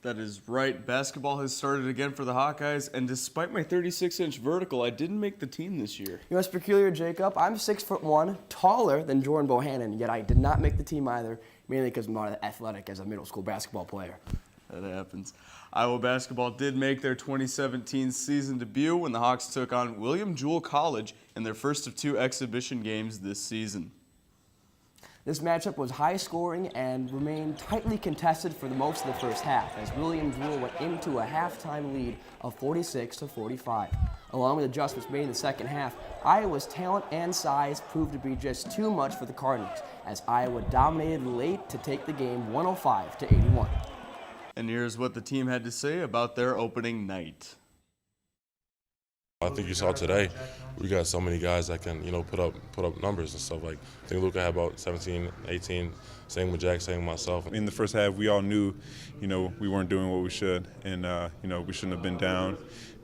That is right. Basketball has started again for the Hawkeyes, and despite my 36-inch vertical, I didn't make the team this year. You know what's peculiar, Jacob? I'm 6'1", taller than Jordan Bohannon, yet I did not make the team either, mainly because I'm not athletic as a middle school basketball player. That happens. Iowa basketball did make their 2017 season debut when the Hawks took on William Jewell College in their first of 2 exhibition games this season. This matchup was high scoring and remained tightly contested for the most of the first half as William Jewell went into a halftime lead of 46-45. Along with adjustments made in the second half, Iowa's talent and size proved to be just too much for the Cardinals as Iowa dominated late to take the game 105-81. And here's what the team had to say about their opening night. I think you saw today, we got so many guys that can, put up numbers and stuff. Like, I think Luka had about 17, 18, same with Jack, same with myself. In the first half, we all knew, we weren't doing what we should, and, we shouldn't have been down,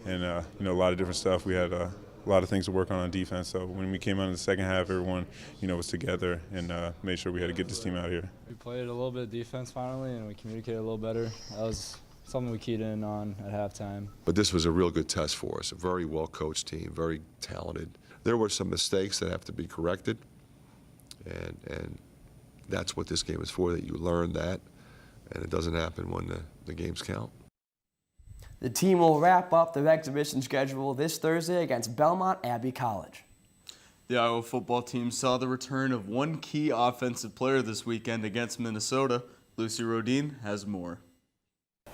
and, a lot of different stuff. We had a lot of things to work on defense, so when we came out in the second half, everyone, was together and made sure we had to get this team out here. We played a little bit of defense finally, and we communicated a little better. That was something we keyed in on at halftime. But this was a real good test for us, a very well-coached team, very talented. There were some mistakes that have to be corrected, and that's what this game is for, that you learn that, and it doesn't happen when the games count. The team will wrap up their exhibition schedule this Thursday against Belmont Abbey College. The Iowa football team saw the return of one key offensive player this weekend against Minnesota. Lucy Rodin has more.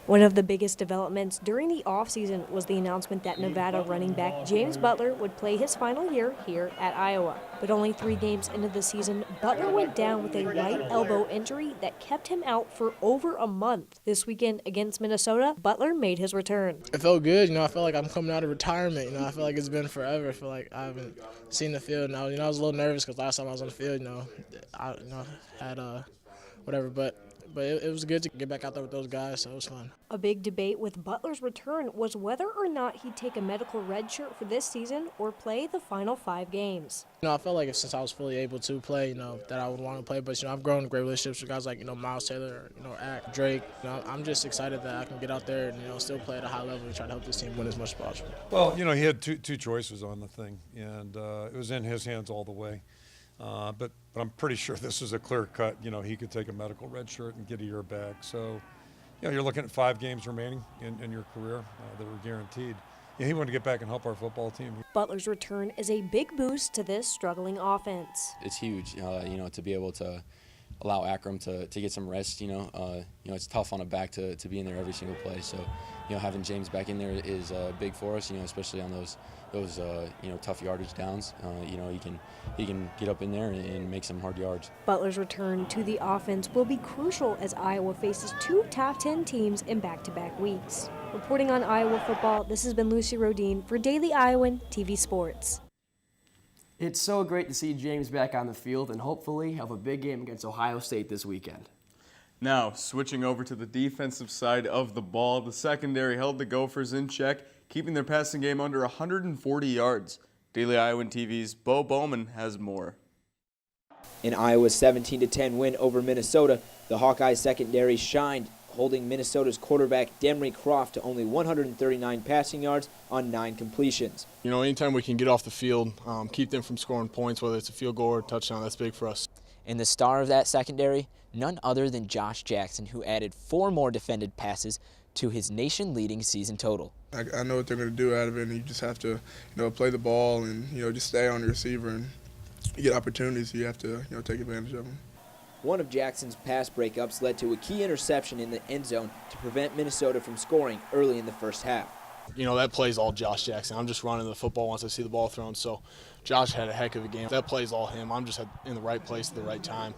One of the biggest developments during the offseason was the announcement that Nevada running back James Butler would play his final year here at Iowa. But only 3 games into the season, Butler went down with a right elbow injury that kept him out for over a month. This weekend against Minnesota, Butler made his return. It felt good. I felt like I'm coming out of retirement. I feel like it's been forever. I feel like I haven't seen the field now. I was a little nervous because last time I was on the field, I had whatever, but it was good to get back out there with those guys, so it was fun. A big debate with Butler's return was whether or not he'd take a medical red shirt for this season or play the final 5 games. I felt like since I was fully able to play, that I would want to play. But, I've grown great relationships with guys like, Miles Taylor, Drake. I'm just excited that I can get out there and, still play at a high level and try to help this team win as much as possible. Well, he had two choices on the thing, and it was in his hands all the way. But I'm pretty sure this is a clear cut. He could take a medical red shirt and get a year back. So, you're looking at 5 games remaining in your career that were guaranteed. He wanted to get back and help our football team. Butler's return is a big boost to this struggling offense. It's huge, to be able to allow Akram to get some rest. It's tough on a back to be in there every single play. So, having James back in there is big for us. Especially on those tough yardage downs. He can get up in there and make some hard yards. Butler's return to the offense will be crucial as Iowa faces 2 top 10 teams in back-to-back weeks. Reporting on Iowa football, this has been Lucy Rodin for Daily Iowan TV Sports. It's so great to see James back on the field and hopefully have a big game against Ohio State this weekend. Now, switching over to the defensive side of the ball, the secondary held the Gophers in check, keeping their passing game under 140 yards. Daily Iowan TV's Bo Bowman has more. In Iowa's 17-10 win over Minnesota, the Hawkeyes secondary shined, holding Minnesota's quarterback Demery Croft to only 139 passing yards on 9 completions. Anytime we can get off the field, keep them from scoring points, whether it's a field goal or a touchdown, that's big for us. And the star of that secondary, none other than Josh Jackson, who added 4 more defended passes to his nation-leading season total. I know what they're going to do out of it, and you just have to, play the ball and, just stay on your receiver, and you get opportunities, you have to, take advantage of them. One of Jackson's pass breakups led to a key interception in the end zone to prevent Minnesota from scoring early in the first half. That play's all Josh Jackson. I'm just running the football once I see the ball thrown, so Josh had a heck of a game. That play's all him. I'm just in the right place at the right time.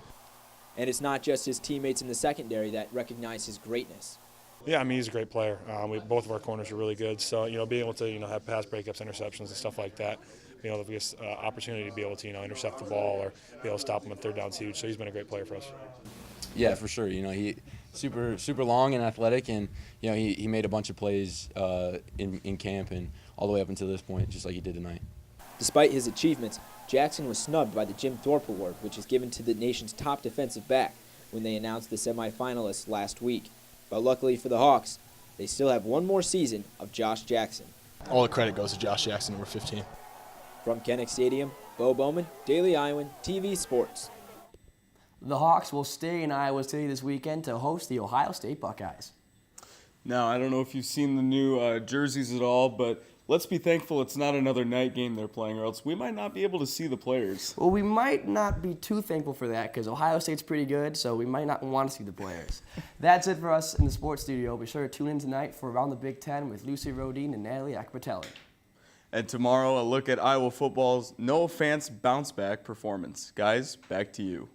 And it's not just his teammates in the secondary that recognize his greatness. Yeah, he's a great player. Both of our corners are really good. So, being able to, have pass breakups, interceptions, and stuff like that, the biggest opportunity to be able to, intercept the ball or be able to stop him on third down is huge. So he's been a great player for us. Yeah, for sure. He super long and athletic, and he made a bunch of plays in camp and all the way up until this point, just like he did tonight. Despite his achievements, Jackson was snubbed by the Jim Thorpe Award, which is given to the nation's top defensive back, when they announced the semifinalists last week. But luckily for the Hawks, they still have one more season of Josh Jackson. All the credit goes to Josh Jackson, number 15. From Kinnick Stadium, Bo Bowman, Daily Iowan, TV Sports. The Hawks will stay in Iowa City this weekend to host the Ohio State Buckeyes. Now, I don't know if you've seen the new jerseys at all, but let's be thankful it's not another night game they're playing, or else we might not be able to see the players. Well, we might not be too thankful for that because Ohio State's pretty good, so we might not want to see the players. That's it for us in the sports studio. Be sure to tune in tonight for Around the Big Ten with Lucy Rodine and Natalie Akpatelli. And tomorrow, a look at Iowa football's Noah Fant's bounce-back performance. Guys, back to you.